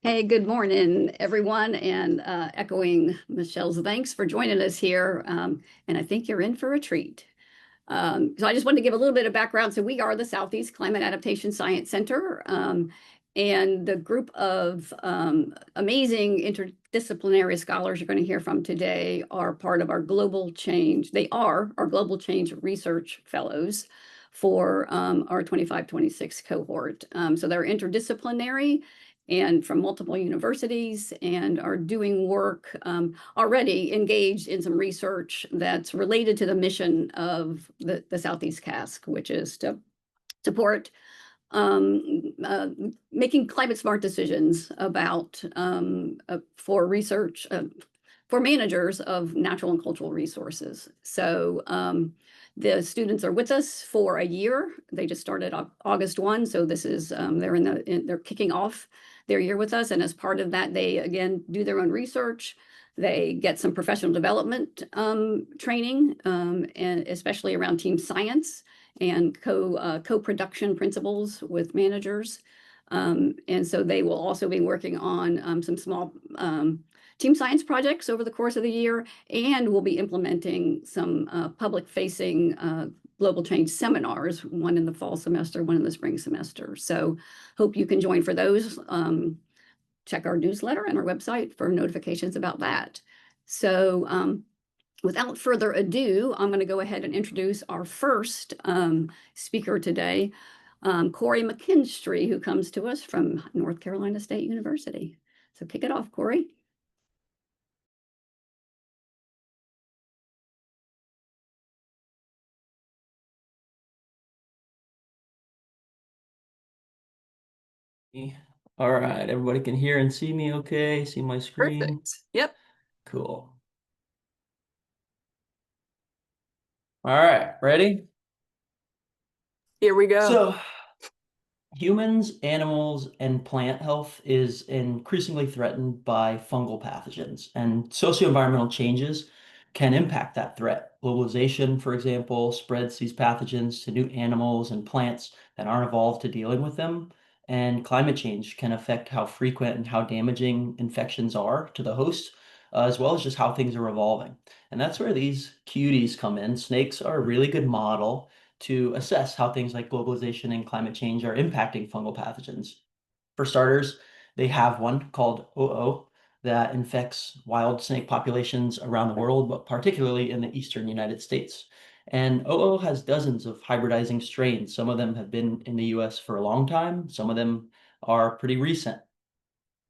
Hey, good morning, everyone, and echoing Michelle's thanks for joining us here. And I think you're in for a treat. So I just wanted to give a little bit of background. So we are the Southeast Climate Adaptation Science Center, and the group of amazing interdisciplinary scholars you're going to hear from today are part of our global change. They are our global change research fellows for our 25-26 cohort. So they're interdisciplinary and from multiple universities and are doing work already engaged in some research that's related to the mission of the Southeast CASC, which is to support making climate smart decisions about for research for managers of natural and cultural resources. So the students are with us for a year. They just started August 1, so this is they're kicking off their year with us, and as part of that, they again do their own research. They get some professional development training, and especially around team science and co-production principles with managers. And so they will also be working on some small team science projects over the course of the year, and we'll be implementing some public-facing global change seminars, one in the fall semester, one in the spring semester. So hope you can join for those. Check our newsletter and our website for notifications about that. So without further ado, I'm going to go ahead and introduce our first speaker today, Cory McKinstry, who comes to us from North Carolina State University. So kick it off, Cory. All right, everybody can hear and see me okay? See my screen? Perfect. Yep. Cool. All right, ready? Here we go. So, humans, animals, and plant health is increasingly threatened by fungal pathogens, and socio-environmental changes can impact that threat. Globalization, for example, spreads these pathogens to new animals and plants that aren't evolved to dealing with them. And climate change can affect how frequent and how damaging infections are to the host, as well as just how things are evolving. And that's where these cuties come in. Snakes are a really good model to assess how things like globalization and climate change are impacting fungal pathogens. For starters, they have one called OO that infects wild snake populations around the world, but particularly in the eastern United States. And OO has dozens of hybridizing strains. Some of them have been in the US for a long time, some of them are pretty recent.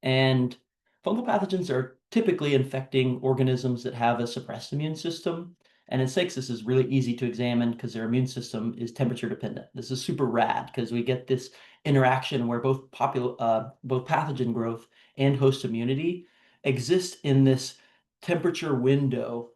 And fungal pathogens are typically infecting organisms that have a suppressed immune system. And in snakes, this is really easy to examine because their immune system is temperature dependent. This is super rad because we get this interaction where both pathogen growth and host immunity exist in this temperature window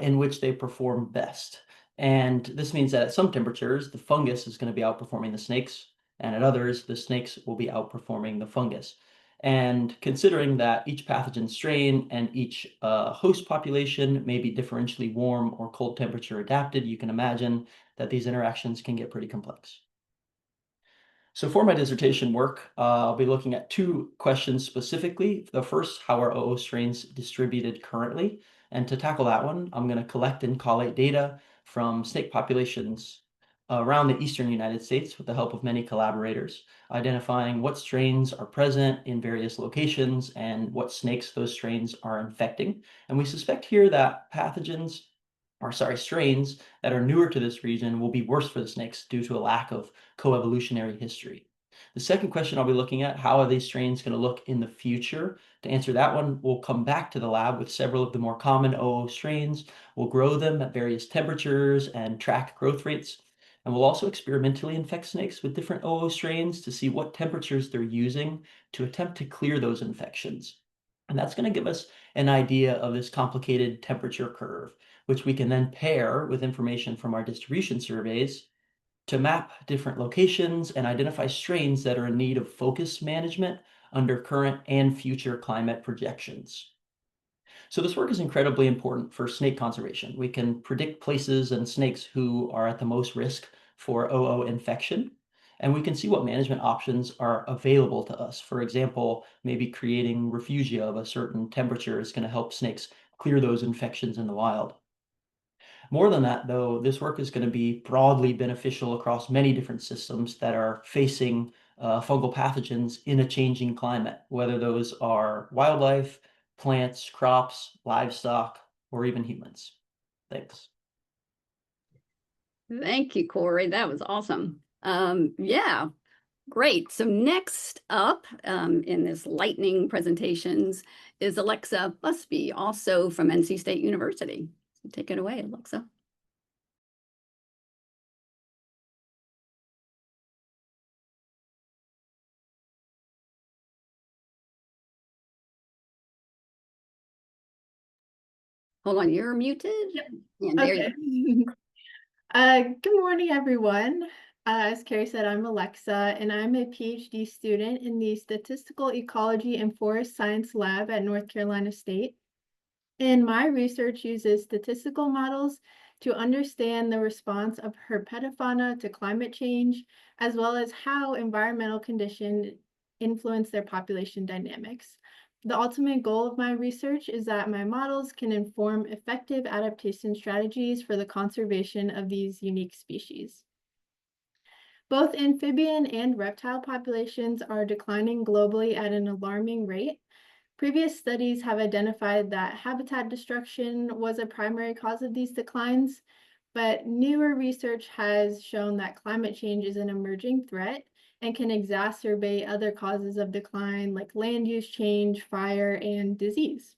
in which they perform best. And this means that at some temperatures, the fungus is going to be outperforming the snakes, and at others, the snakes will be outperforming the fungus. And considering that each pathogen strain and each host population may be differentially warm or cold temperature adapted, you can imagine that these interactions can get pretty complex. So for my dissertation work, I'll be looking at two questions specifically. The first, how are OO strains distributed currently? And to tackle that one, I'm going to collect and collate data from snake populations around the eastern United States with the help of many collaborators, identifying what strains are present in various locations and what snakes those strains are infecting. And we suspect here that strains that are newer to this region will be worse for the snakes due to a lack of coevolutionary history. The second question I'll be looking at, how are these strains going to look in the future? To answer that one, we'll come back to the lab with several of the more common OO strains. We'll grow them at various temperatures and track growth rates. And we'll also experimentally infect snakes with different OO strains to see what temperatures they're using to attempt to clear those infections. And that's going to give us an idea of this complicated temperature curve, which we can then pair with information from our distribution surveys to map different locations and identify strains that are in need of focus management under current and future climate projections. So this work is incredibly important for snake conservation. We can predict places and snakes who are at the most risk for OO infection. And we can see what management options are available to us. For example, maybe creating refugia of a certain temperature is going to help snakes clear those infections in the wild. More than that, though, this work is going to be broadly beneficial across many different systems that are facing fungal pathogens in a changing climate, whether those are wildlife, plants, crops, livestock, or even humans. Thanks. Thank you, Cory. That was awesome. Yeah, great. So next up in this lightning presentations is Alexa Busby, also from NC State University. So take it away, Alexa. Hold on, you're muted. Yep. And there Okay. you Good morning, everyone. As Carrie said, I'm Alexa, and I'm a PhD student in the Statistical Ecology and Forest Science Lab at North Carolina State. And my research uses statistical models to understand the response of herpetofauna to climate change, as well as how environmental conditions influence their population dynamics. The ultimate goal of my research is that my models can inform effective adaptation strategies for the conservation of these unique species. Both amphibian and reptile populations are declining globally at an alarming rate. Previous studies have identified that habitat destruction was a primary cause of these declines, but newer research has shown that climate change is an emerging threat and can exacerbate other causes of decline like land use change, fire, and disease.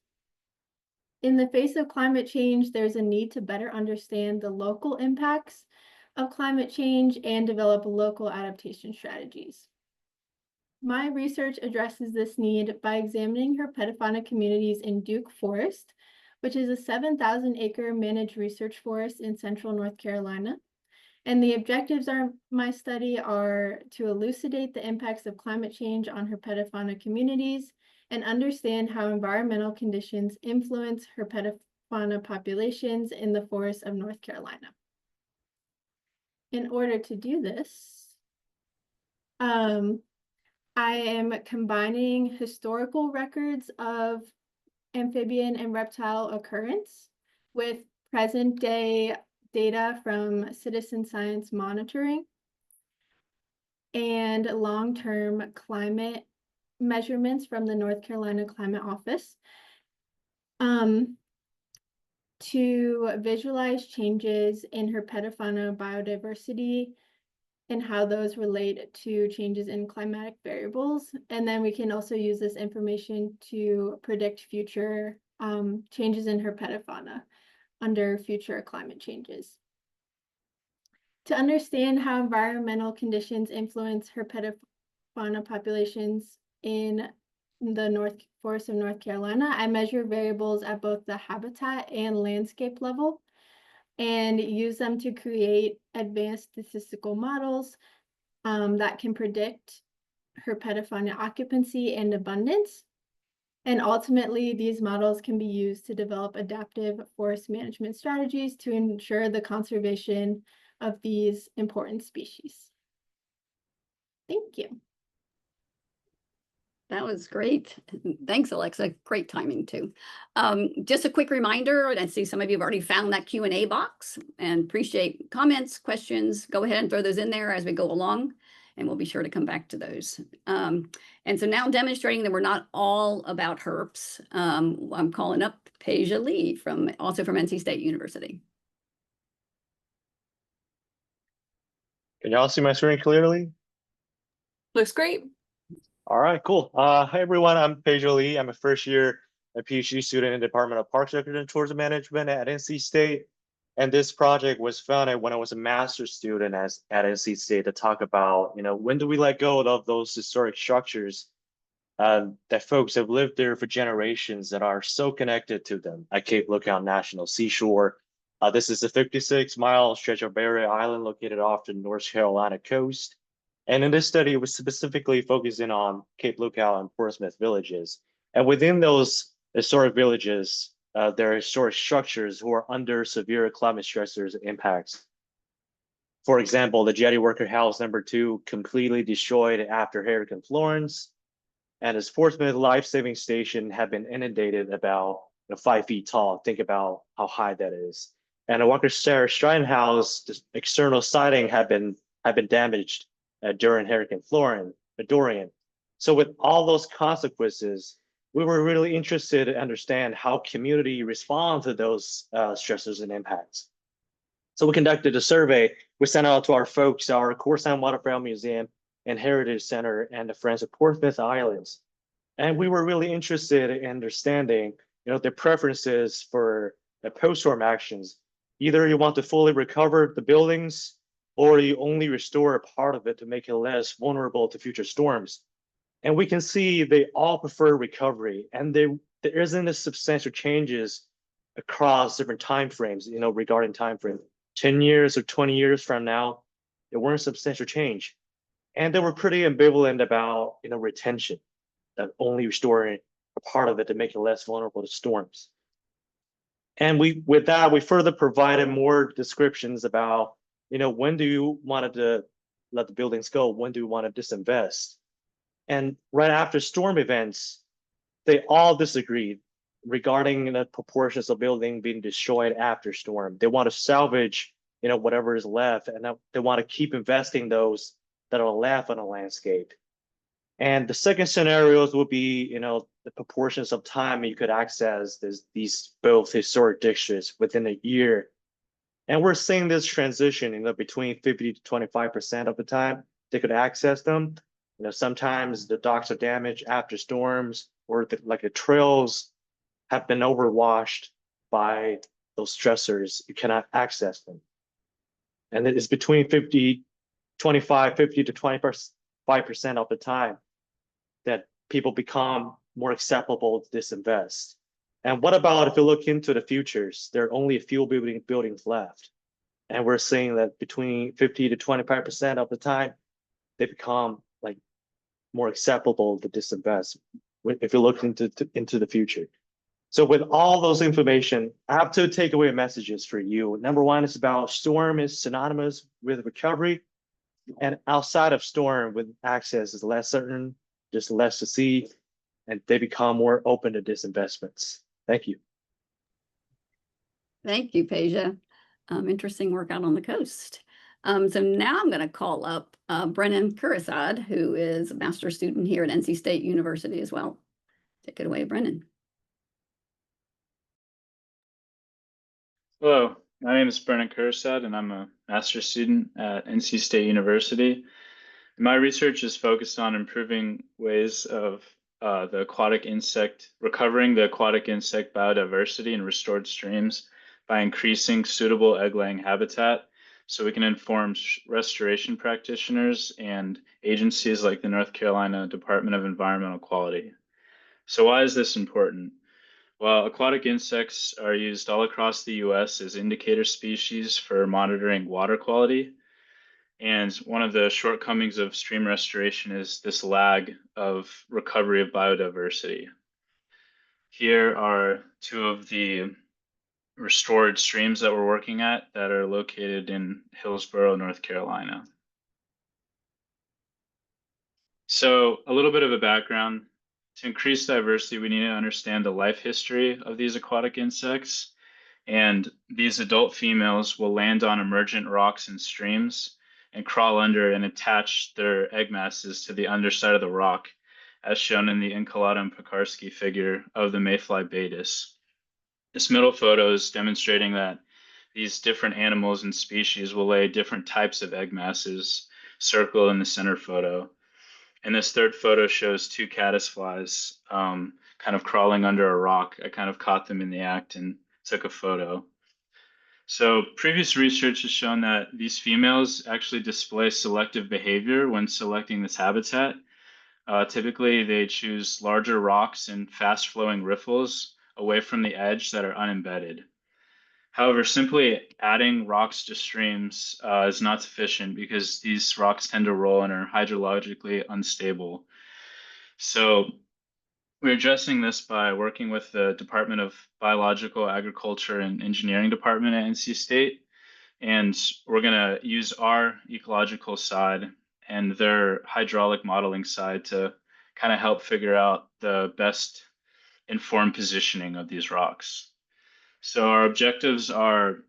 In the face of climate change, there's a need to better understand the local impacts of climate change and develop local adaptation strategies. My research addresses this need by examining herpetofauna communities in Duke Forest, which is a 7,000-acre managed research forest in central North Carolina. And the objectives of my study are to elucidate the impacts of climate change on herpetofauna communities and understand how environmental conditions influence herpetofauna populations in the forests of North Carolina. In order to do this, I am combining historical records of amphibian and reptile occurrence with present day data from citizen science monitoring and long-term climate measurements from the North Carolina Climate Office to visualize changes in herpetofauna biodiversity and how those relate to changes in climatic variables. And then we can also use this information to predict future changes in herpetofauna under future climate changes. To understand how environmental conditions influence herpetofauna populations in the North Forest of North Carolina, I measure variables at both the habitat and landscape level and use them to create advanced statistical models that can predict herpetofauna occupancy and abundance. And ultimately, these models can be used to develop adaptive forest management strategies to ensure the conservation of these important species. Thank you. That was great. Thanks, Alexa. Great timing too. Just a quick reminder, I see some of you have already found that Q&A box and appreciate comments, questions. Go ahead and throw those in there as we go along, and we'll be sure to come back to those. And so now demonstrating that we're not all about herps, I'm calling up Peizhe Li, also from NC State University. Can y'all see my screen clearly? Looks great. All right, cool. Hi, everyone. I'm Peizhe Li. I'm a first-year PhD student in the Department of Parks, Recreation, and Tourism Management at NC State. And this project was founded when I was a master's student at NC State to talk about, when do we let go of those historic structures that folks have lived there for generations that are so connected to them at Cape Lookout National Seashore. This is a 56-mile stretch of Barrier Island located off the North Carolina coast. And in this study, it was specifically focusing on Cape Lookout and Portsmouth villages. And within those historic villages, there are historic structures who are under severe climate stressors and impacts. For example, the jetty worker house #2 completely destroyed after Hurricane Florence, and its Portsmouth life-saving station had been inundated about 5 feet tall. Think about how high that is. And the Walker Stratton house, the external siding had been damaged during Hurricane Dorian. So with all those consequences, we were really interested to understand how community respond to those stressors and impacts. So we conducted a survey. We sent out to our folks, our Corson Waterfowl Museum and Heritage Center, and the Friends of Portsmouth Islands. And we were really interested in understanding, their preferences for the post-storm actions. Either you want to fully recover the buildings, or you only restore a part of it to make it less vulnerable to future storms. And we can see they all prefer recovery, and there isn't a substantial changes across different timeframes, regarding timeframe. 10 years or 20 years from now, there weren't substantial change. And they were pretty ambivalent about, retention, that only restoring a part of it to make it less vulnerable to storms. And with that, we further provided more descriptions about, when do you want to let the buildings go? When do you want to disinvest? And right after storm events, they all disagreed regarding the proportions of building being destroyed after storm. They want to salvage, whatever is left, and they want to keep investing those that are left on the landscape. And the second scenarios would be, the proportions of time you could access these both historic districts within a year. And we're seeing this transition, between 50 to 25% of the time they could access them. Sometimes the docks are damaged after storms, or the trails have been overwashed by those stressors. You cannot access them. And it is between 50 to 25% of the time that people become more acceptable to disinvest. And what about if you look into the futures? There are only a few buildings left. And we're seeing that between 50 to 25% of the time, they become more acceptable to disinvest if you look into the future. So with all those information, I have two takeaway messages for you. Number one is about storm is synonymous with recovery, and outside of storm, with access is less certain, just less to see, and they become more open to disinvestments. Thank you. Thank you, Peizhe. Interesting work out on the coast. So now I'm going to call up Brennan Kurosad, who is a master's student here at NC State University as well. Take it away, Brennan. Hello, my name is Brennan Kurosad, and I'm a master's student at NC State University. My research is focused on improving ways of recovering the aquatic insect biodiversity in restored streams by increasing suitable egg-laying habitat, so we can inform restoration practitioners and agencies like the North Carolina Department of Environmental Quality. So why is this important? Well, aquatic insects are used all across the US as indicator species for monitoring water quality. And one of the shortcomings of stream restoration is this lag of recovery of biodiversity. Here are two of the restored streams that we're working at that are located in Hillsborough, North Carolina. So a little bit of a background. To increase diversity, we need to understand the life history of these aquatic insects. And these adult females will land on emergent rocks and streams and crawl under and attach their egg masses to the underside of the rock, as shown in the Inculatum Pekarsky figure of the mayfly Baetis. This middle photo is demonstrating that these different animals and species will lay different types of egg masses, circled in the center photo. And this third photo shows two caddisflies kind of crawling under a rock. I kind of caught them in the act and took a photo. So previous research has shown that these females actually display selective behavior when selecting this habitat. Typically, they choose larger rocks and fast-flowing riffles away from the edge that are unembedded. However, simply adding rocks to streams is not sufficient because these rocks tend to roll and are hydrologically unstable. So we're addressing this by working with the Department of Biological, Agriculture, and Engineering Department at NC State And we're going to use our ecological side and their hydraulic modeling side to kind of help figure out the best informed positioning of these rocks. So our objectives are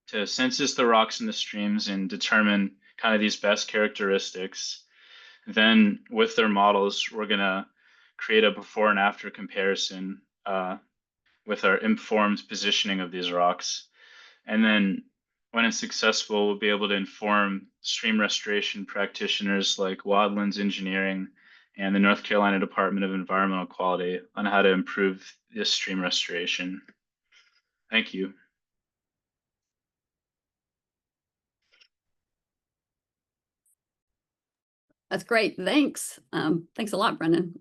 to census the rocks in the streams and determine kind of these best characteristics. Then with their models, we're going to create a before and after comparison with our informed positioning of these rocks. And then when it's successful, we'll be able to inform stream restoration practitioners like Wildlands Engineering and the North Carolina Department of Environmental Quality on how to improve this stream restoration. Thank you. That's great. Thanks. Thanks a lot, Brennan.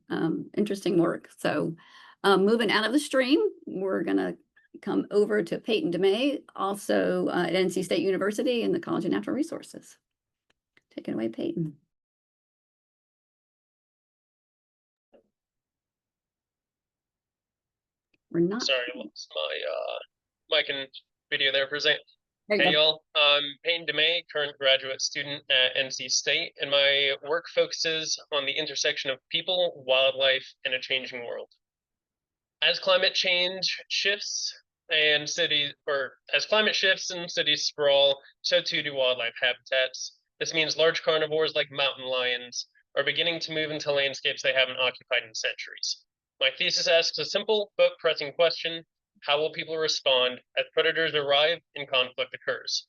Interesting work. So moving out of the stream, we're going to come over to Payton DeMay, also at NC State University in the College of Natural Resources. Take it away, Payton. We're not. Sorry, I lost my mic and video there for a second. There you Hey go. y'all, I'm Payton DeMay, current graduate student at NC State, and my work focuses on the intersection of people, wildlife, and a changing world. As climate shifts and cities sprawl, so too do wildlife habitats. This means large carnivores like mountain lions are beginning to move into landscapes they haven't occupied in centuries. My thesis asks a simple but pressing question: how will people respond as predators arrive and conflict occurs?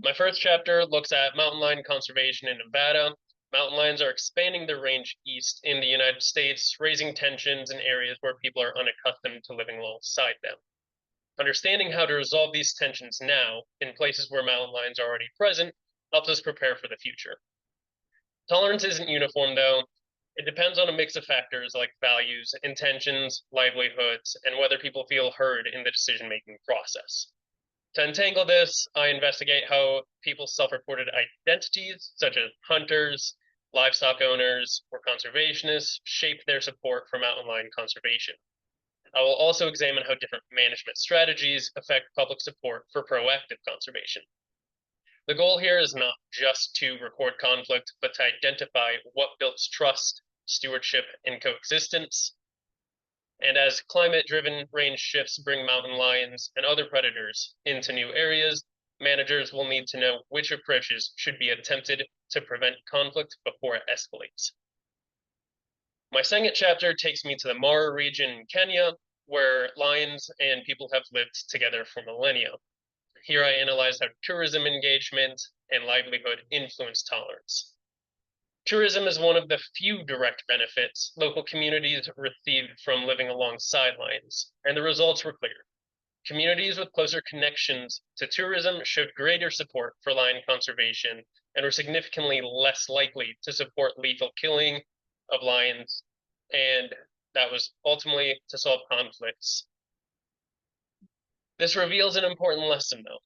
My first chapter looks at mountain lion conservation in Nevada. Mountain lions are expanding their range east in the United States, raising tensions in areas where people are unaccustomed to living alongside them. Understanding how to resolve these tensions now, in places where mountain lions are already present, helps us prepare for the future. Tolerance isn't uniform, though. It depends on a mix of factors like values, intentions, livelihoods, and whether people feel heard in the decision-making process. To untangle this, I investigate how people's self-reported identities, such as hunters, livestock owners, or conservationists, shape their support for mountain lion conservation. I will also examine how different management strategies affect public support for proactive conservation. The goal here is not just to record conflict, but to identify what builds trust, stewardship, and coexistence. And as climate-driven range shifts bring mountain lions and other predators into new areas, managers will need to know which approaches should be attempted to prevent conflict before it escalates. My second chapter takes me to the Mara region in Kenya, where lions and people have lived together for millennia. Here I analyze how tourism engagement and livelihood influence tolerance. Tourism is one of the few direct benefits local communities received from living alongside lions, and the results were clear. Communities with closer connections to tourism showed greater support for lion conservation and were significantly less likely to support lethal killing of lions, and that was ultimately to solve conflicts. This reveals an important lesson, though.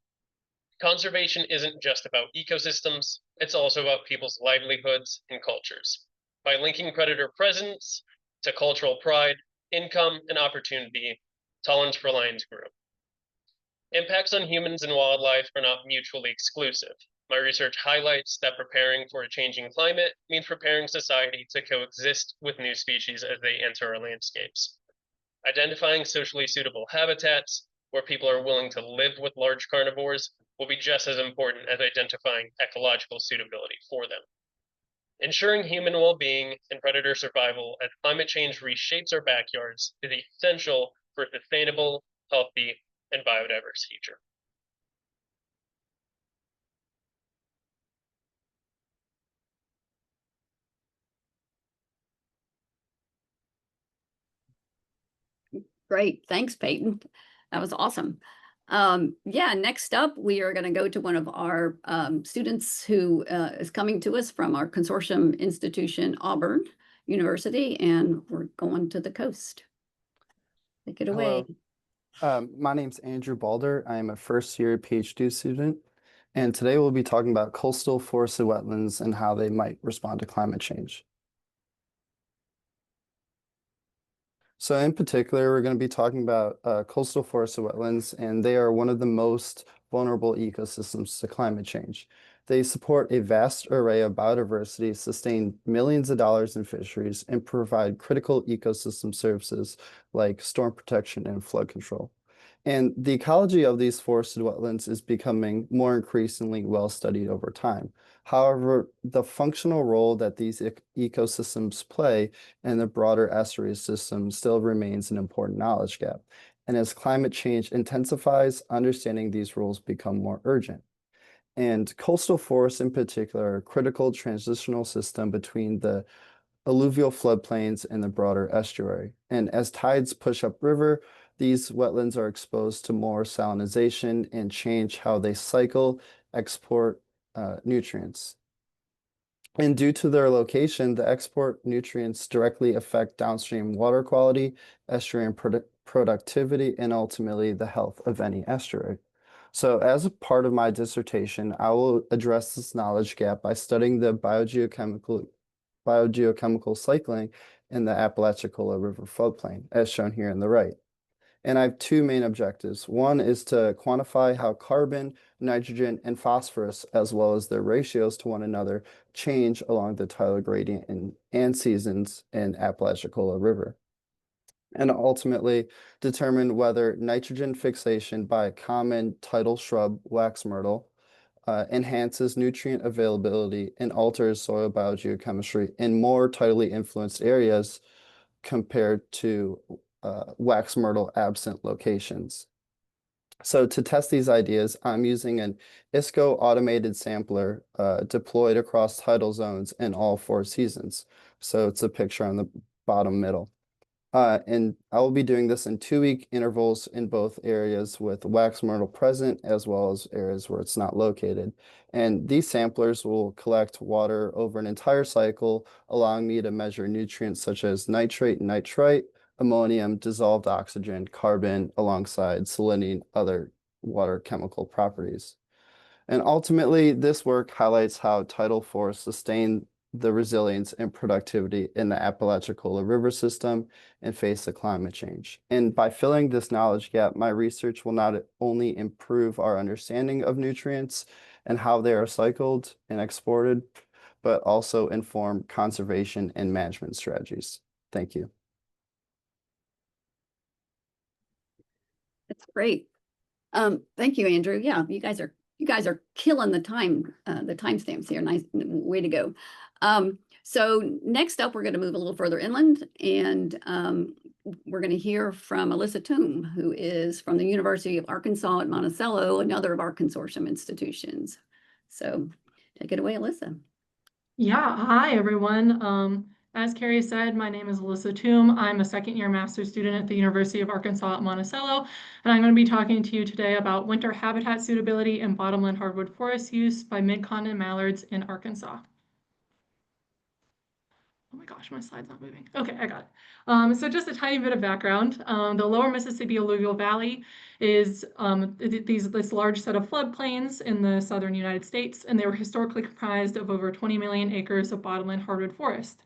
Conservation isn't just about ecosystems, it's also about people's livelihoods and cultures. By linking predator presence to cultural pride, income, and opportunity, tolerance for lions grew. Impacts on humans and wildlife are not mutually exclusive. My research highlights that preparing for a changing climate means preparing society to coexist with new species as they enter our landscapes. Identifying socially suitable habitats where people are willing to live with large carnivores will be just as important as identifying ecological suitability for them. Ensuring human well-being and predator survival as climate change reshapes our backyards is essential for a sustainable, healthy, and biodiverse future. Great. Thanks, Payton. That was awesome. Yeah, next up, we are going to go to one of our students who is coming to us from our consortium institution, Auburn University, and we're going to the coast. Take it away. Hello. My name's Andrew Balder. I am a first-year PhD student, and today we'll be talking about coastal forested wetlands and how they might respond to climate change. So in particular, we're going to be talking about coastal forests and wetlands, and they are one of the most vulnerable ecosystems to climate change. They support a vast array of biodiversity, sustain millions of dollars in fisheries, and provide critical ecosystem services like storm protection and flood control. And the ecology of these forested wetlands is becoming more increasingly well studied over time. However, the functional role that these ecosystems play in the broader estuary system still remains an important knowledge gap. And as climate change intensifies, understanding these roles become more urgent. And coastal forests in particular are a critical transitional system between the alluvial floodplains and the broader estuary. And as tides push upriver, these wetlands are exposed to more salinization and change how they cycle, export nutrients. And due to their location, the export nutrients directly affect downstream water quality, estuarine productivity, and ultimately the health of any estuary. So as a part of my dissertation, I will address this knowledge gap by studying the biogeochemical cycling in the Apalachicola River floodplain, as shown here on the right. And I have two main objectives. One is to quantify how carbon, nitrogen, and phosphorus, as well as their ratios to one another, change along the tidal gradient and seasons in Apalachicola River. And ultimately determine whether nitrogen fixation by a common tidal shrub, wax myrtle, enhances nutrient availability and alters soil biogeochemistry in more tidally influenced areas compared to wax myrtle absent locations. So to test these ideas, I'm using an ISCO automated sampler deployed across tidal zones in all 4 seasons. So it's a picture on the bottom middle. And I will be doing this in 2-week intervals in both areas with wax myrtle present as well as areas where it's not located. And these samplers will collect water over an entire cycle, allowing me to measure nutrients such as nitrate and nitrite, ammonium, dissolved oxygen, carbon, alongside salinity and other water chemical properties. And ultimately, this work highlights how tidal forests sustain the resilience and productivity in the Apalachicola River system and face the climate change. And by filling this knowledge gap, my research will not only improve our understanding of nutrients and how they are cycled and exported, but also inform conservation and management strategies. Thank you. That's great. Thank you, Andrew. Yeah, you guys are killing the timestamps here. Nice way to go. So next up, we're going to move a little further inland, and we're going to hear from Alyssa Tomb, who is from the University of Arkansas at Monticello, another of our consortium institutions. So take it away, Alyssa. Yeah, hi everyone. As Carrie said, my name is Alyssa Tomb. I'm a second-year master's student at the University of Arkansas at Monticello, and I'm going to be talking to you today about winter habitat suitability and bottomland hardwood forest use by mid-continent mallards in Arkansas. Oh my gosh, my slide's not moving. Okay, I got it. So just a tiny bit of background. The lower Mississippi alluvial valley is this large set of floodplains in the southern United States, and they were historically comprised of over 20 million acres of bottomland hardwood forest.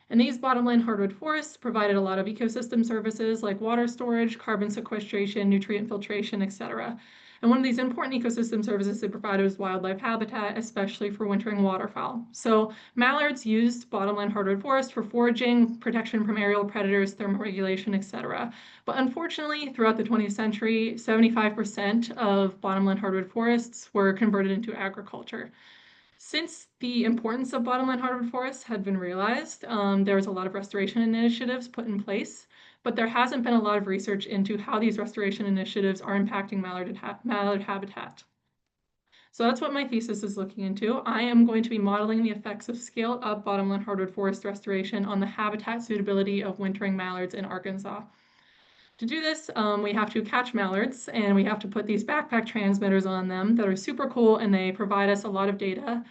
And these bottomland hardwood forests provided a lot of ecosystem services like water storage, carbon sequestration, nutrient filtration, etc. And one of these important ecosystem services they provided was wildlife habitat, especially for wintering waterfowl. So mallards used bottomland hardwood forest for foraging, protection from aerial predators, thermoregulation, etc. But unfortunately, throughout the 20th century, 75% of bottomland hardwood forests were converted into agriculture. Since the importance of bottomland hardwood forests had been realized, there was a lot of restoration initiatives put in place, but there hasn't been a lot of research into how these restoration initiatives are impacting mallard habitat. So that's what my thesis is looking into. I am going to be modeling the effects of scaled-up bottomland hardwood forest restoration on the habitat suitability of wintering mallards in Arkansas. To do this, we have to catch mallards, and we have to put these backpack transmitters on them that are super cool, and they provide us a lot of data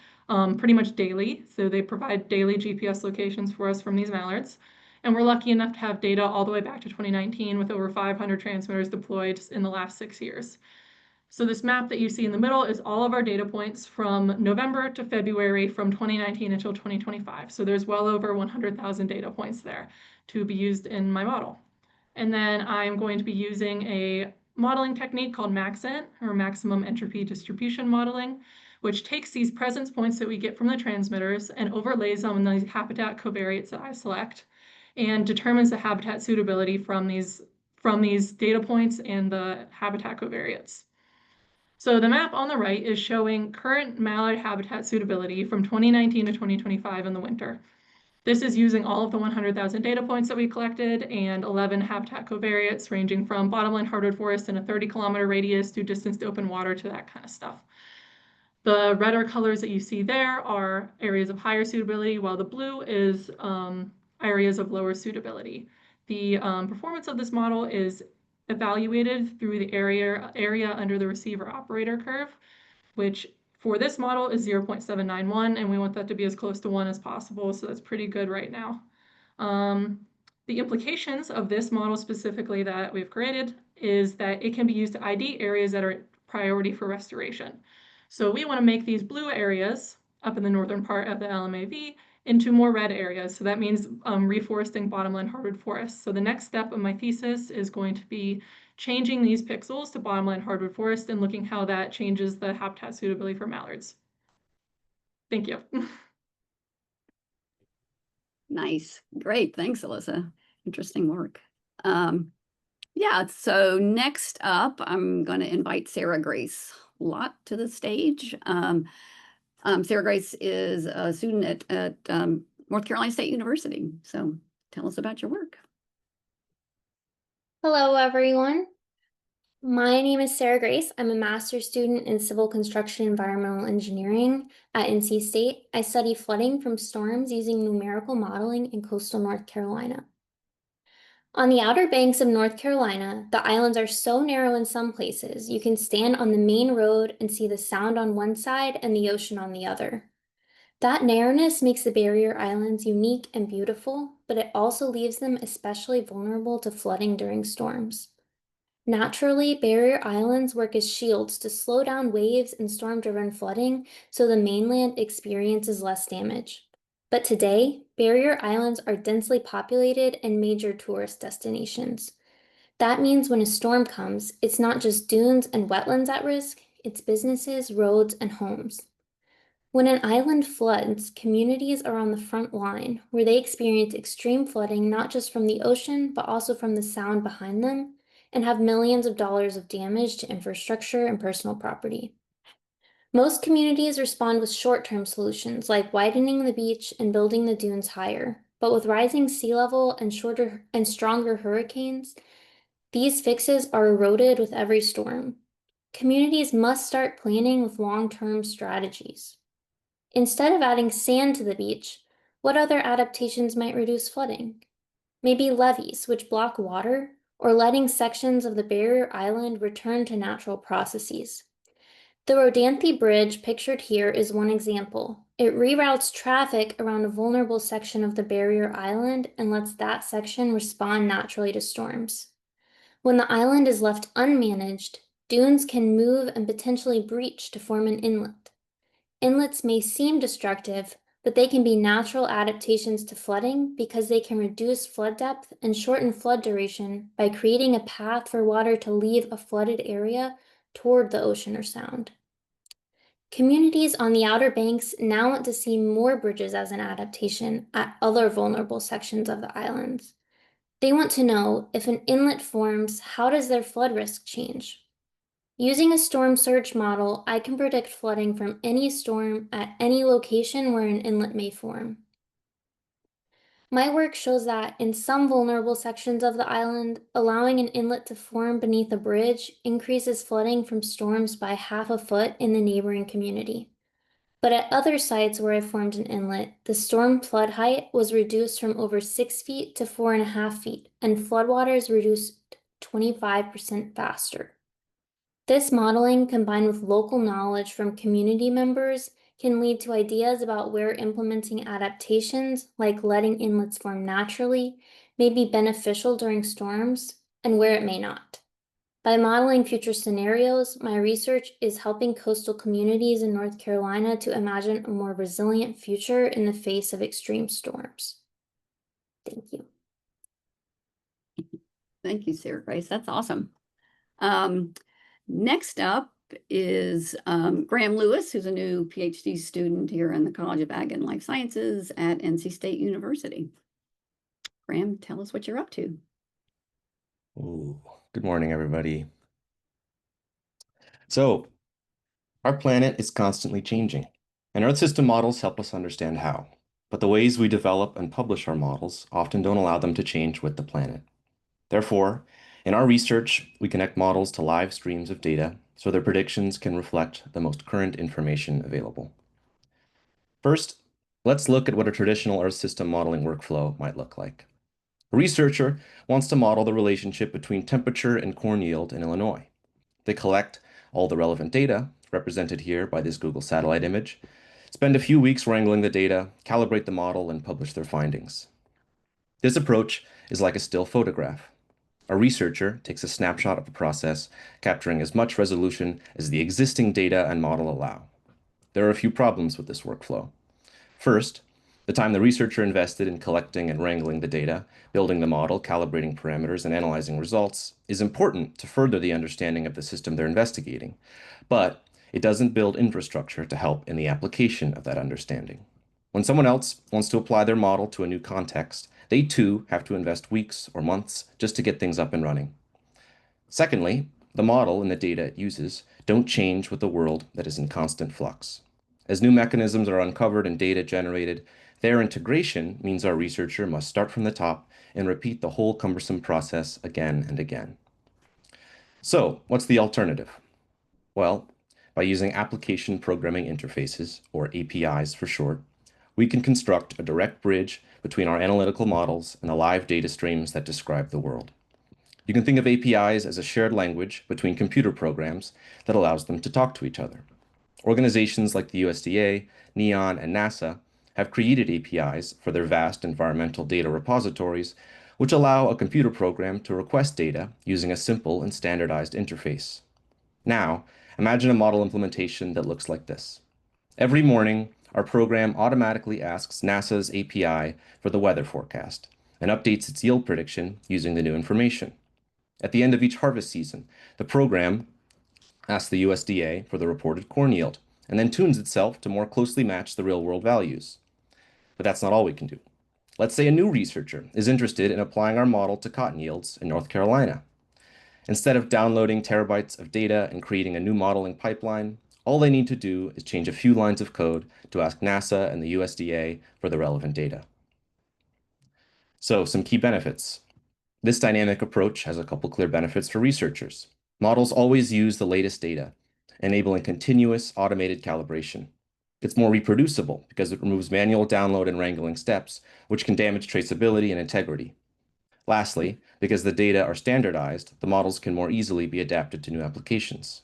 pretty much daily. So they provide daily GPS locations for us from these mallards. And we're lucky enough to have data all the way back to 2019 with over 500 transmitters deployed in the last 6 years. So this map that you see in the middle is all of our data points from November to February from 2019 until 2025. So there's well over 100,000 data points there to be used in my model. And then I'm going to be using a modeling technique called MAXENT, or maximum entropy distribution modeling, which takes these presence points that we get from the transmitters and overlays them on the habitat covariates that I select, and determines the habitat suitability from these data points and the habitat covariates. So the map on the right is showing current mallard habitat suitability from 2019 to 2025 in the winter. This is using all of the 100,000 data points that we collected and 11 habitat covariates ranging from bottomland hardwood forest in a 30-kilometer radius to distance to open water to that kind of stuff. The redder colors that you see there are areas of higher suitability, while the blue is areas of lower suitability. The performance of this model is evaluated through the area under the receiver operator curve, which for this model is 0.791, and we want that to be as close to 1 as possible, so that's pretty good right now. The implications of this model specifically that we've created is that it can be used to ID areas that are priority for restoration. So we want to make these blue areas up in the northern part of the LMAV into more red areas. So that means reforesting bottomland hardwood forests. So the next step of my thesis is going to be changing these pixels to bottomland hardwood forest and looking how that changes the habitat suitability for mallards. Thank you. Nice. Great. Thanks, Alyssa. Interesting work. Yeah, so next up, I'm going to invite Sarah Grace Lott to the stage. Sarah Grace is a student at North Carolina State University. So tell us about your work. Hello, everyone. My name is Sarah Grace. I'm a master's student in civil construction environmental engineering at NC State. I study flooding from storms using numerical modeling in coastal North Carolina. On the Outer Banks of North Carolina, the islands are so narrow in some places, you can stand on the main road and see the sound on one side and the ocean on the other. That narrowness makes the barrier islands unique and beautiful, but it also leaves them especially vulnerable to flooding during storms. Naturally, barrier islands work as shields to slow down waves and storm-driven flooding so the mainland experiences less damage. But today, barrier islands are densely populated and major tourist destinations. That means when a storm comes, it's not just dunes and wetlands at risk, it's businesses, roads, and homes. When an island floods, communities are on the front line, where they experience extreme flooding not just from the ocean, but also from the sound behind them, and have millions of dollars of damage to infrastructure and personal property. Most communities respond with short-term solutions like widening the beach and building the dunes higher, but with rising sea level and stronger hurricanes, these fixes are eroded with every storm. Communities must start planning with long-term strategies. Instead of adding sand to the beach, what other adaptations might reduce flooding? Maybe levees, which block water, or letting sections of the barrier island return to natural processes. The Rodanthe Bridge pictured here is one example. It reroutes traffic around a vulnerable section of the barrier island and lets that section respond naturally to storms. When the island is left unmanaged, dunes can move and potentially breach to form an inlet. Inlets may seem destructive, but they can be natural adaptations to flooding because they can reduce flood depth and shorten flood duration by creating a path for water to leave a flooded area toward the ocean or sound. Communities on the Outer Banks now want to see more bridges as an adaptation at other vulnerable sections of the islands. They want to know if an inlet forms, how does their flood risk change? Using a storm surge model, I can predict flooding from any storm at any location where an inlet may form. My work shows that in some vulnerable sections of the island, allowing an inlet to form beneath a bridge increases flooding from storms by half a foot in the neighboring community. But at other sites where I formed an inlet, the storm flood height was reduced from over 6 feet to 4.5 feet, and floodwaters reduced 25% faster. This modeling, combined with local knowledge from community members, can lead to ideas about where implementing adaptations, like letting inlets form naturally, may be beneficial during storms, and where it may not. By modeling future scenarios, my research is helping coastal communities in North Carolina to imagine a more resilient future in the face of extreme storms. Thank you. Thank you, Sarah Grace. That's awesome. Next up is Graham Lewis, who's a new PhD student here in the College of Ag and Life Sciences at NC State University. Graham, tell us what you're up to. Ooh, good morning, everybody. So, our planet is constantly changing, and Earth system models help us understand how. But the ways we develop and publish our models often don't allow them to change with the planet. Therefore, in our research, we connect models to live streams of data so their predictions can reflect the most current information available. First, let's look at what a traditional Earth system modeling workflow might look like. A researcher wants to model the relationship between temperature and corn yield in Illinois. They collect all the relevant data, represented here by this Google satellite image, spend a few weeks wrangling the data, calibrate the model, and publish their findings. This approach is like a still photograph. A researcher takes a snapshot of the process, capturing as much resolution as the existing data and model allow. There are a few problems with this workflow. First, the time the researcher invested in collecting and wrangling the data, building the model, calibrating parameters, and analyzing results is important to further the understanding of the system they're investigating, but it doesn't build infrastructure to help in the application of that understanding. When someone else wants to apply their model to a new context, they too have to invest weeks or months just to get things up and running. Secondly, the model and the data it uses don't change with a world that is in constant flux. As new mechanisms are uncovered and data generated, their integration means our researcher must start from the top and repeat the whole cumbersome process again and again. So, what's the alternative? Well, by using application programming interfaces, or APIs for short, we can construct a direct bridge between our analytical models and the live data streams that describe the world. You can think of APIs as a shared language between computer programs that allows them to talk to each other. Organizations like the USDA, NEON, and NASA have created APIs for their vast environmental data repositories, which allow a computer program to request data using a simple and standardized interface. Now, imagine a model implementation that looks like this. Every morning, our program automatically asks NASA's API for the weather forecast and updates its yield prediction using the new information. At the end of each harvest season, the program asks the USDA for the reported corn yield, and then tunes itself to more closely match the real-world values. But that's not all we can do. Let's say a new researcher is interested in applying our model to cotton yields in North Carolina. Instead of downloading terabytes of data and creating a new modeling pipeline, all they need to do is change a few lines of code to ask NASA and the USDA for the relevant data. So, some key benefits. This dynamic approach has a couple clear benefits for researchers. Models always use the latest data, enabling continuous automated calibration. It's more reproducible because it removes manual download and wrangling steps, which can damage traceability and integrity. Lastly, because the data are standardized, the models can more easily be adapted to new applications.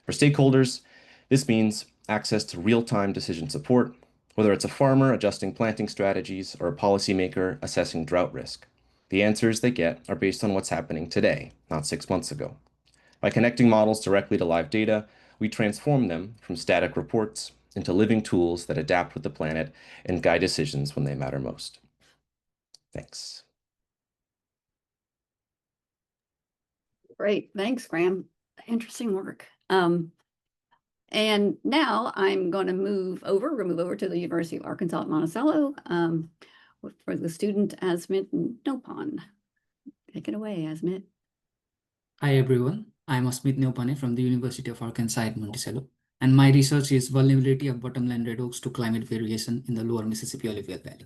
For stakeholders, this means access to real-time decision support, whether it's a farmer adjusting planting strategies or a policymaker assessing drought risk. The answers they get are based on what's happening today, not 6 months ago. By connecting models directly to live data, we transform them from static reports into living tools that adapt with the planet and guide decisions when they matter most. Thanks. Great, thanks, Graham. Interesting work. And now I'm going to move over to the University of Arkansas at Monticello for the student Asmit Neupane. Take it away, Asmit. Hi everyone, I'm Asmit Neupane from the University of Arkansas at Monticello, and my research is vulnerability of bottomland red oaks to climate variation in the lower Mississippi Alluvial Valley.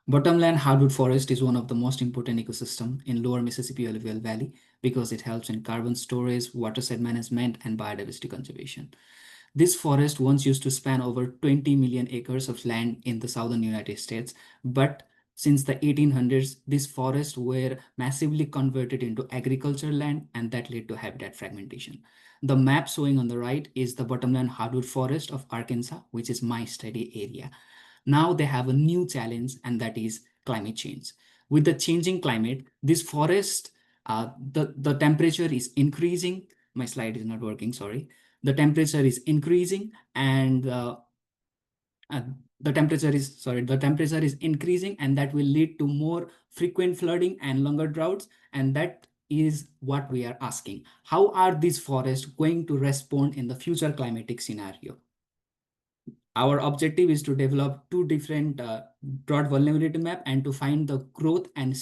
Bottomland hardwood forest is one of the most important ecosystems in lower Mississippi Alluvial Valley because it helps in carbon storage, watershed management, and biodiversity conservation. This forest once used to span over 20 million acres of land in the southern United States, but since the 1800s, these forests were massively converted into agricultural land, and that led to habitat fragmentation. The map showing on the right is the bottomland hardwood forest of Arkansas, which is my study area. Now they have a new challenge, and that is climate change. With the changing climate, this forest, the temperature is increasing. My slide is not working, sorry. The temperature is increasing, and the temperature is increasing, and that will lead to more frequent flooding and longer droughts. And that is what we are asking. How are these forests going to respond in the future climatic scenario? Our objective is to develop two different drought vulnerability map and to find the growth and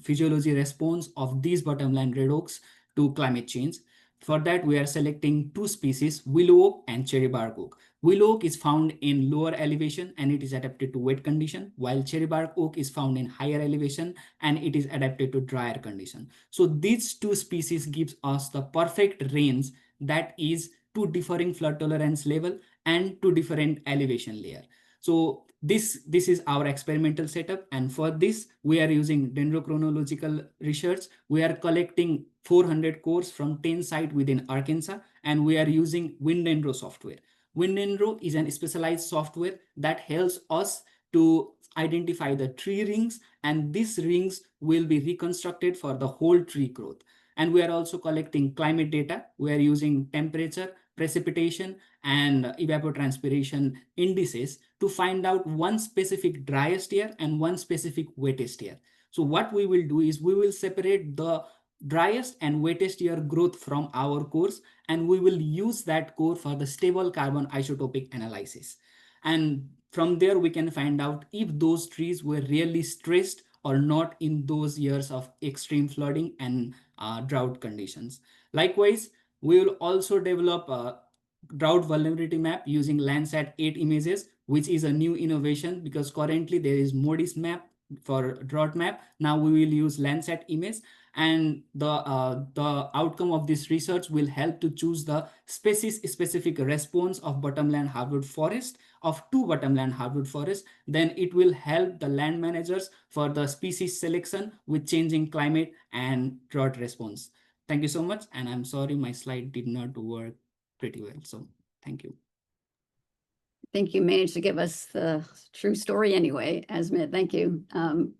physiology response of these bottomland red oaks to climate change. For that, we are selecting two species, willow oak and cherry bark oak. Willow oak is found in lower elevation and it is adapted to wet condition, while cherry bark oak is found in higher elevation and it is adapted to drier condition. So these two species gives us the perfect range that is two differing flood tolerance level and two different elevation layer. So this is our experimental setup, and for this we are using dendrochronological research. We are collecting 400 cores from 10 sites within Arkansas, and we are using WinDendro software. WinDendro is a specialized software that helps us to identify the tree rings, and these rings will be reconstructed for the whole tree growth. And we are also collecting climate data. We are using temperature, precipitation, and evapotranspiration indices to find out one specific driest year and one specific wettest year. So what we will do is we will separate the driest and wettest year growth from our cores, and we will use that core for the stable carbon isotopic analysis. And from there, we can find out if those trees were really stressed or not in those years of extreme flooding and drought conditions. Likewise, we will also develop a drought vulnerability map using Landsat 8 images, which is a new innovation because currently there is MODIS map for drought map. Now we will use Landsat image, and the outcome of this research will help to choose the species-specific response of bottomland hardwood forest, of two bottomland hardwood forests. Then it will help the land managers for the species selection with changing climate and drought response. Thank you so much, and I'm sorry my slide did not work pretty well, so thank you. I think you managed to give us the true story anyway, Asmit. Thank you.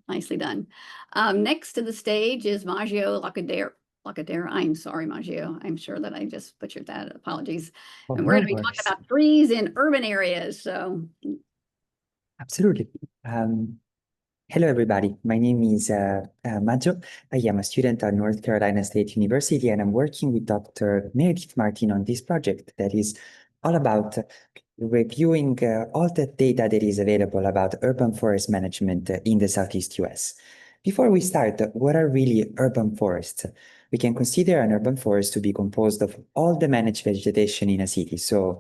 Nicely done. Next to the stage is Maggio Laquidara. I'm sorry, Maggio. I'm sure that I just butchered that. Apologies. And we're going to be talking about trees in urban areas. So, absolutely. Hello, everybody. My name is Maggio. I am a student at North Carolina State University, and I'm working with Dr. Meredith Martin on this project that is all about reviewing all the data that is available about urban forest management in the Southeast US. Before we start, what are really urban forests? We can consider an urban forest to be composed of all the managed vegetation in a city. So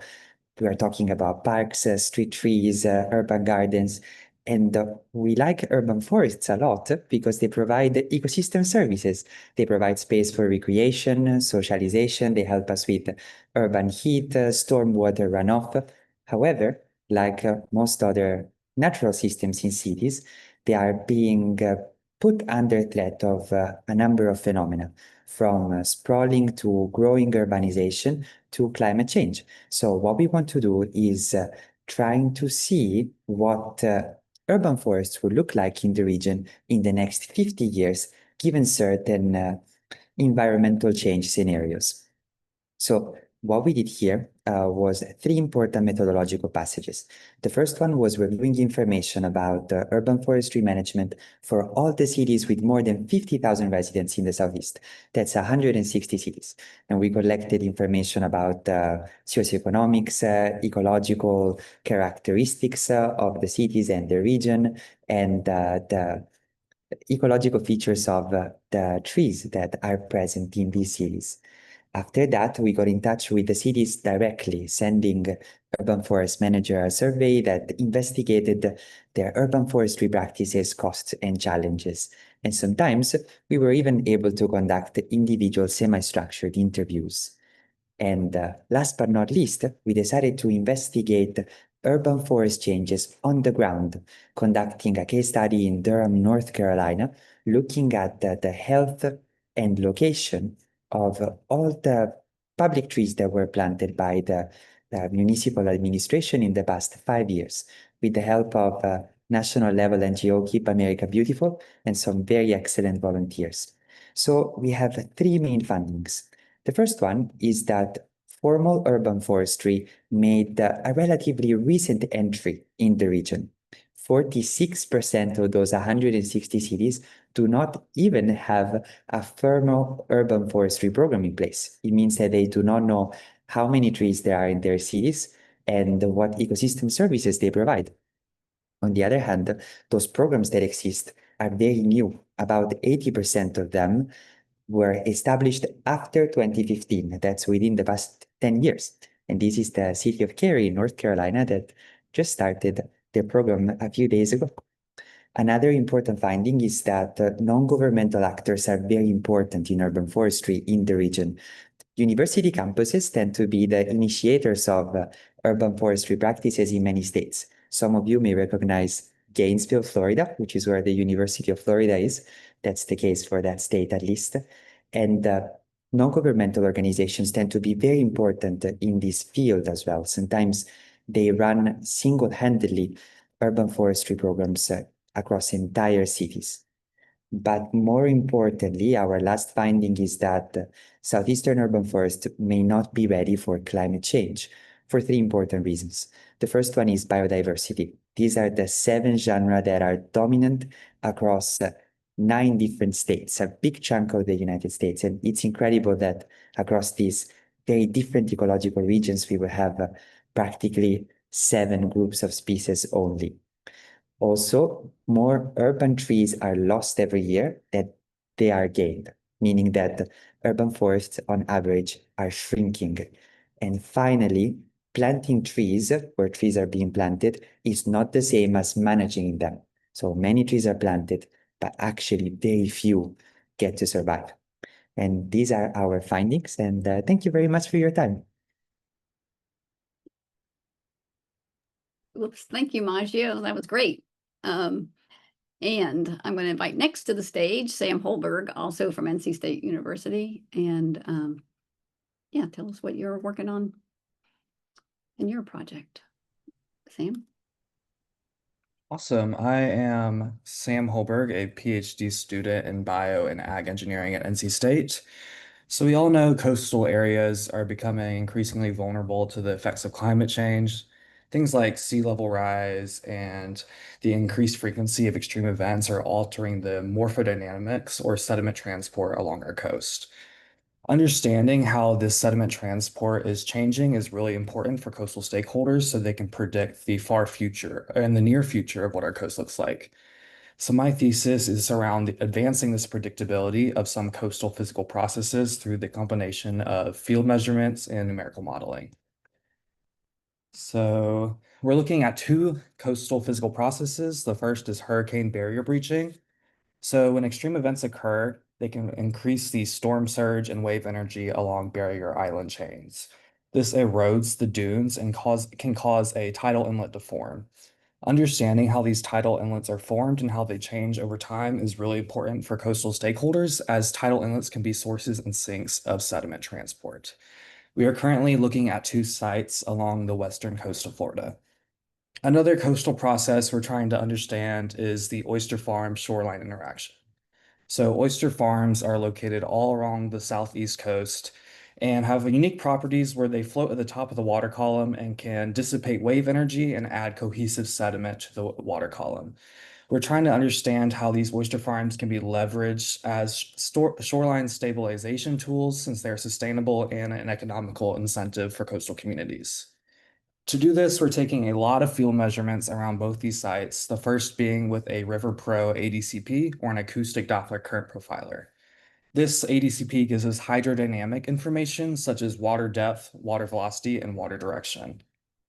we are talking about parks, street trees, urban gardens, and we like urban forests a lot because they provide ecosystem services. They provide space for recreation, socialization. They help us with urban heat, stormwater runoff. However, like most other natural systems in cities, they are being put under threat of a number of phenomena, from sprawling to growing urbanization to climate change. So what we want to do is trying to see what urban forests will look like in the region in the next 50 years, given certain environmental change scenarios. So what we did here was three important methodological passages. The first one was reviewing information about urban forestry management for all the cities with more than 50,000 residents in the Southeast. That's 160 cities. And we collected information about socioeconomics, ecological characteristics of the cities and the region, and the ecological features of the trees that are present in these cities. After that, we got in touch with the cities directly, sending urban forest manager a survey that investigated their urban forestry practices, costs, and challenges. And sometimes we were even able to conduct individual semi-structured interviews. And last but not least, we decided to investigate urban forest changes on the ground, conducting a case study in Durham, North Carolina, looking at the health and location of all the public trees that were planted by the municipal administration in the past 5 years, with the help of national level NGO Keep America Beautiful and some very excellent volunteers. So we have three main findings. The first one is that formal urban forestry made a relatively recent entry in the region. 46% of those 160 cities do not even have a formal urban forestry program in place. It means that they do not know how many trees there are in their cities and what ecosystem services they provide. On the other hand, those programs that exist are very new. About 80% of them were established after 2015. That's within the past 10 years. And this is the city of Cary, North Carolina, that just started their program a few days ago. Another important finding is that non-governmental actors are very important in urban forestry in the region. University campuses tend to be the initiators of urban forestry practices in many states. Some of you may recognize Gainesville, Florida, which is where the University of Florida is. That's the case for that state, at least. And non-governmental organizations tend to be very important in this field as well. Sometimes they run single-handedly urban forestry programs across entire cities. But more importantly, our last finding is that southeastern urban forest may not be ready for climate change for three important reasons. The first one is biodiversity. These are the 7 genera that are dominant across 9 different states, a big chunk of the United States. And it's incredible that across these very different ecological regions, we will have practically 7 groups of species only. Also, more urban trees are lost every year than they are gained, meaning that urban forests on average are shrinking. And finally, planting trees where trees are being planted is not the same as managing them. So many trees are planted, but actually very few get to survive. And these are our findings. And thank you very much for your time. Whoops, thank you, Maggio. That was great. And I'm going to invite next to the stage Sam Holberg, also from NC State University. And yeah, tell us what you're working on in your project. Sam? Awesome. I am Sam Holberg, a PhD student in bio and ag engineering at NC State. So we all know coastal areas are becoming increasingly vulnerable to the effects of climate change. Things like sea level rise and the increased frequency of extreme events are altering the morphodynamics or sediment transport along our coast. Understanding how this sediment transport is changing is really important for coastal stakeholders so they can predict the far future and the near future of what our coast looks like. So my thesis is around advancing this predictability of some coastal physical processes through the combination of field measurements and numerical modeling. So we're looking at 2 coastal physical processes. The first is hurricane barrier breaching. So when extreme events occur, they can increase the storm surge and wave energy along barrier island chains. This erodes the dunes and can cause a tidal inlet to form. Understanding how these tidal inlets are formed and how they change over time is really important for coastal stakeholders, as tidal inlets can be sources and sinks of sediment transport. We are currently looking at 2 sites along the western coast of Florida. Another coastal process we're trying to understand is the oyster farm shoreline interaction. So oyster farms are located all along the southeast coast and have unique properties where they float at the top of the water column and can dissipate wave energy and add cohesive sediment to the water column. We're trying to understand how these oyster farms can be leveraged as shoreline stabilization tools, since they're sustainable and an economical incentive for coastal communities. To do this, we're taking a lot of field measurements around both these sites, the first being with a River Pro ADCP, or an acoustic Doppler current profiler. This ADCP gives us hydrodynamic information such as water depth, water velocity, and water direction.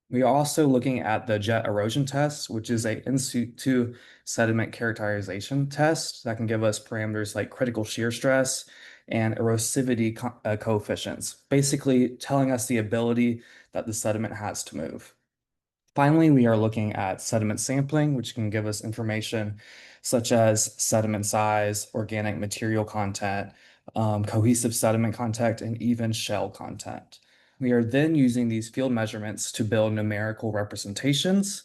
We are also looking at the jet erosion test, which is a in situ sediment characterization test that can give us parameters like critical shear stress and erosivity coefficients, basically telling us the ability that the sediment has to move. Finally, we are looking at sediment sampling, which can give us information such as sediment size, organic material content, cohesive sediment content, and even shell content. We are then using these field measurements to build numerical representations,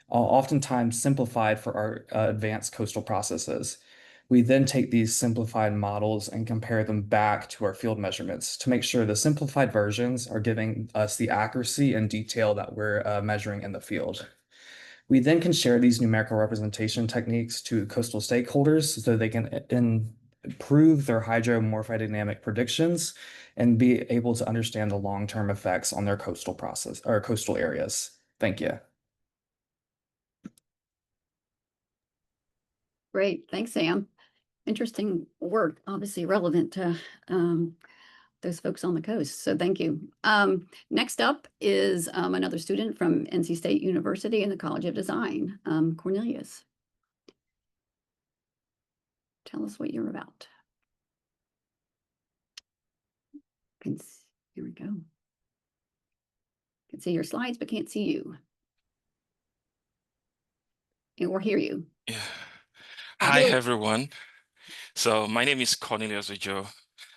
oftentimes simplified for our advanced coastal processes. We then take these simplified models and compare them back to our field measurements to make sure the simplified versions are giving us the accuracy and detail that we're measuring in the field. We then can share these numerical representation techniques to coastal stakeholders so they can improve their hydromorphodynamic predictions and be able to understand the long-term effects on their coastal process or coastal areas. Thank you. Great, thanks, Sam. Interesting work, obviously relevant to those folks on the coast, so thank you. Next up is another student from NC State University in the College of Design, Cornelius. Tell us what you're about. Here we go. Can see your slides, but can't see you. Or hear you. Yeah. Hi, everyone. So my name is Cornelius Ojo.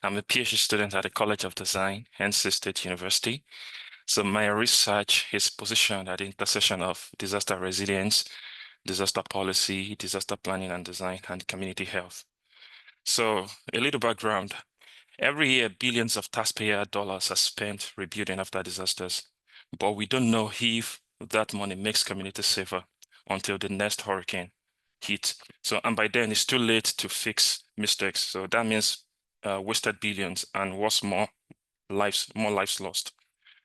I'm a PhD student at the College of Design, NC State University. So my research is positioned at the intersection of disaster resilience, disaster policy, disaster planning and design, and community health. So a little background. Every year, billions of taxpayer dollars are spent rebuilding after disasters, but we don't know if that money makes communities safer until the next hurricane hits. So, and by then it's too late to fix mistakes. So that means wasted billions and what's more lives lost.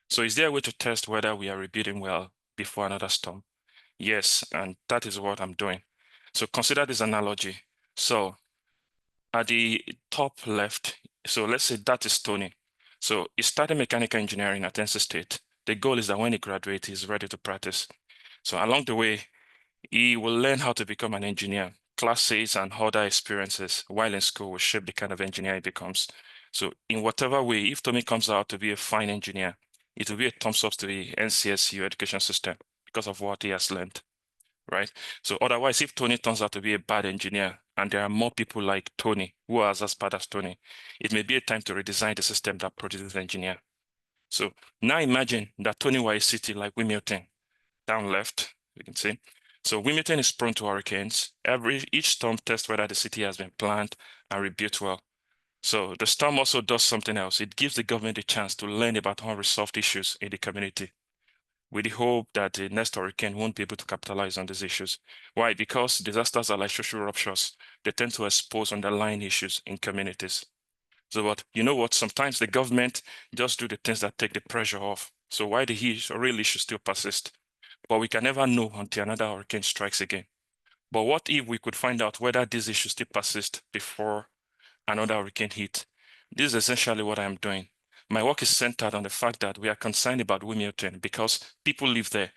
So is there a way to test whether we are rebuilding well before another storm? Yes, and that is what I'm doing. So consider this analogy. So at the top left, so let's say that is Tony. So he started mechanical engineering at NC State. The goal is that when he graduates, he's ready to practice. So along the way, he will learn how to become an engineer. Classes and other experiences while in school will shape the kind of engineer he becomes. So in whatever way, if Tommy comes out to be a fine engineer, it will be a thumbs up to the NCSU education system because of what he has learned, right? So otherwise, if Tony turns out to be a bad engineer and there are more people like Tony who are as bad as Tony, it may be a time to redesign the system that produces engineer. So now imagine that Tony were a city like Wilmington, down left, you can see. So Wilmington is prone to hurricanes. Each storm tests whether the city has been planned and rebuilt well. So the storm also does something else. It gives the government a chance to learn about unresolved issues in the community, with the hope that the next hurricane won't be able to capitalize on these issues. Why? Because disasters are like social ruptures. They tend to expose underlying issues in communities. So what, you know what, sometimes the government just do the things that take the pressure off. So why the real issues still persist? But we can never know until another hurricane strikes again. But what if we could find out whether these issues still persist before another hurricane hit? This is essentially what I'm doing. My work is centered on the fact that we are concerned about Wilmington because people live there,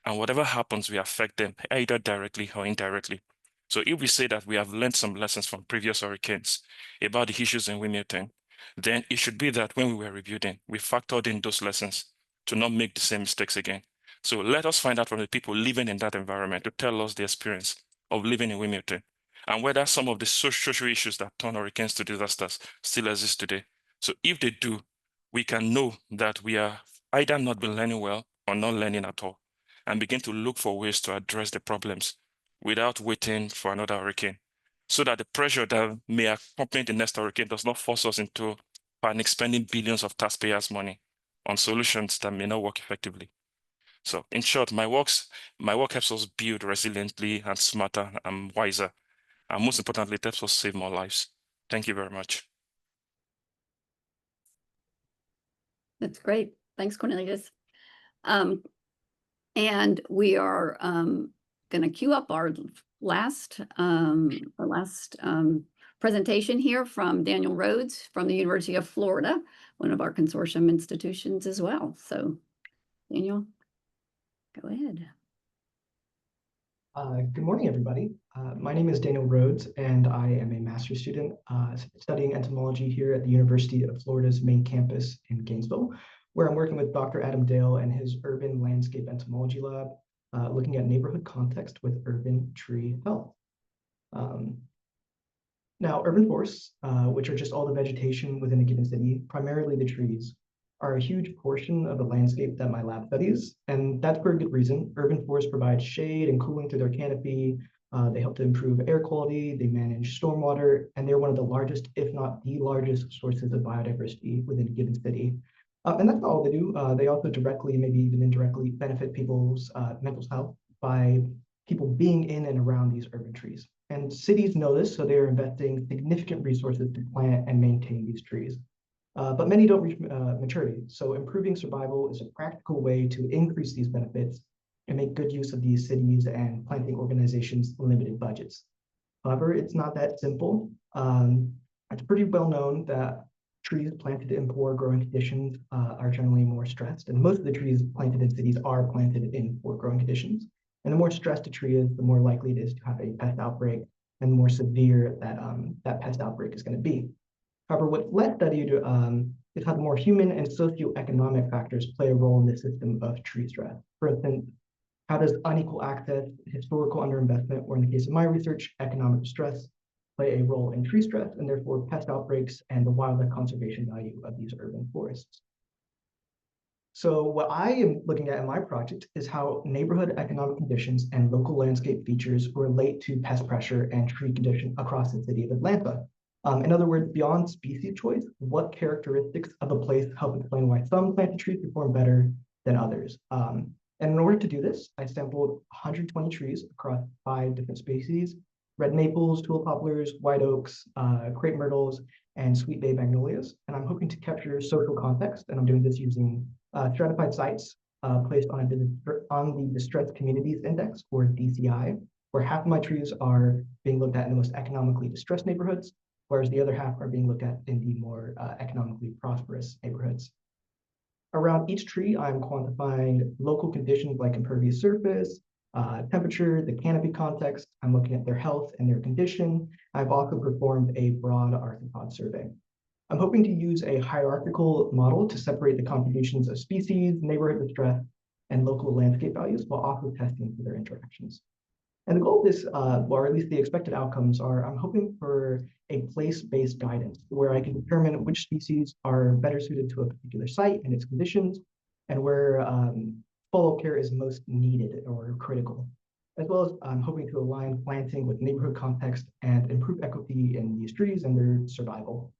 and whatever happens, we affect them either directly or indirectly. So if we say that we have learned some lessons from previous hurricanes about the issues in Wilmington, then it should be that when we were rebuilding, we factored in those lessons to not make the same mistakes again. So let us find out from the people living in that environment to tell us the experience of living in Wilmington and whether some of the social issues that turn hurricanes to disasters still exist today. So if they do, we can know that we are either not been learning well or not learning at all, and begin to look for ways to address the problems without waiting for another hurricane, so that the pressure that may accompany the next hurricane does not force us into panic spending billions of taxpayers' money on solutions that may not work effectively. So in short, my work helps us build resiliently and smarter and wiser. And most importantly, it helps us save more lives. Thank you very much. That's great. Thanks, Cornelius. And we are going to queue up our last presentation here from Daniel Rhodes from the University of Florida, one of our consortium institutions as well. So Daniel, go ahead. Good morning, everybody. My name is Daniel Rhodes, and I am a master's student studying entomology here at the University of Florida's main campus in Gainesville, where I'm working with Dr. Adam Dale and his urban landscape entomology lab, looking at neighborhood context with urban tree health. Now, urban forests, which are just all the vegetation within a given city, primarily the trees, are a huge portion of the landscape that my lab studies, and that's for a good reason. Urban forests provide shade and cooling through their canopy, They help to improve air quality, they manage stormwater, and they're one of the largest, if not the largest, sources of biodiversity within a given city. And that's not all they do. They also directly, maybe even indirectly, benefit people's mental health by people being in and around these urban trees. And cities know this, so they are investing significant resources to plant and maintain these trees. But many don't reach maturity. So improving survival is a practical way to increase these benefits and make good use of these cities and planting organizations' limited budgets. However, it's not that simple. It's pretty well known that trees planted in poor growing conditions are generally more stressed, and most of the trees planted in cities are planted in poor growing conditions. And the more stressed a tree is, the more likely it is to have a pest outbreak, and the more severe that pest outbreak is going to be. However, what's less studied is how the more human and socioeconomic factors play a role in the system of tree stress. For instance, how does unequal access, historical underinvestment, or in the case of my research, economic distress, play a role in tree stress and therefore pest outbreaks and the wildlife conservation value of these urban forests? So what I am looking at in my project is how neighborhood economic conditions and local landscape features relate to pest pressure and tree condition across the city of Atlanta. In other words, beyond species choice, what characteristics of a place help explain why some planted trees perform better than others? And in order to do this, I sampled 120 trees across 5 different species: red maples, tulip poplars, white oaks, crepe myrtles, and sweet bay magnolias. And I'm hoping to capture social context, and I'm doing this using stratified sites placed on the Distressed Communities Index, or DCI, where half of my trees are being looked at in the most economically distressed neighborhoods, whereas the other half are being looked at in the more economically prosperous neighborhoods. Around each tree, I'm quantifying local conditions like impervious surface, temperature, the canopy context. I'm looking at their health and their condition. I've also performed a broad arthropod survey. I'm hoping to use a hierarchical model to separate the contributions of species, neighborhood distress, and local landscape values while also testing for their interactions. And the goal of this, or at least the expected outcomes are, I'm hoping for a place-based guidance where I can determine which species are better suited to a particular site and its conditions, and where follow-up care is most needed or critical. As well as I'm hoping to align planting with neighborhood context and improve equity in these trees and their survival.